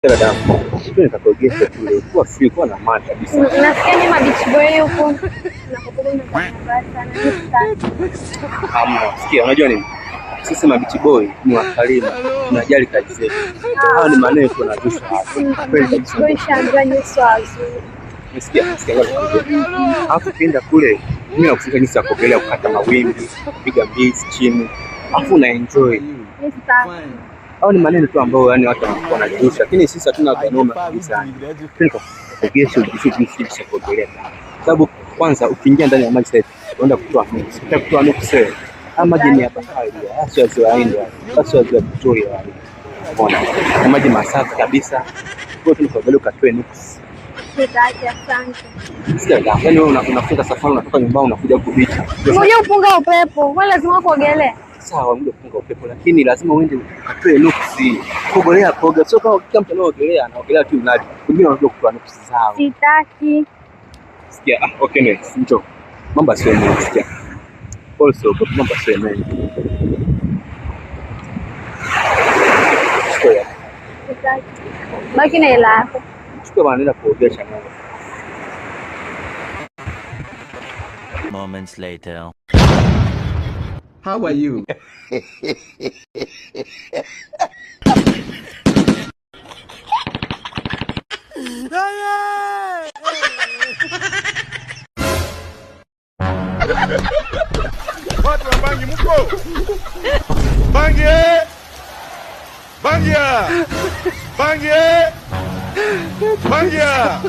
Dada, sio nikakuogesha kule. Kuwa free, kuwa na maana kabisa. Nasikia ni mabichi boy huko. Nakupenda sana. Hamna, sikia, unajua nini? Sisi mabichi boy ni wakarimu. Tunajali kazi zetu. Hao ni maneno tunazusha hapa. Kweli kabisa. Boy shanga nyuso azu. Nisikia hapo kienda kule, mimi nakufunga jinsi ya kuogelea, kukata mawimbi, kupiga mbizi chini. Afu na enjoy. Au ni maneno tu ambayo yani watu wanajusha, lakini sisi hatuna kanoma kabisa. Kuogesha ujishughuli kuogelea. Sababu kwanza ukiingia ndani ya maji sasa unaenda kutoa nuksi. Kutoa nuksi. Maji ni ya bahari, sio ya India, sio ya Victoria. Unaona? Maji masafi kabisa. Kwa hiyo tunakuogelea ukatoe nuksi. Yaani wewe unafunga safari, unatoka nyumbani unakuja kubicha. Ngoja upunga upepo. Wewe lazima kuogelea. Sawa, ngoja upunga upepo, lakini lazima uende ukatoe nuksi. Kuogelea, sio kama kila mtu anaogelea tu mradi. Wengine wanajua kutoa nuksi zao. Sitaki. Sikia, okay next. Njoo. Mambo sio mengi, sikia. Also, mambo sio mengi. Sitaki. Baki na hela yako. Chukua bana, nenda kuogesha mwanzo. Moments later. How are you? Watu wa Bangi mko? Bangi! Bangia! Bangia! Bangia!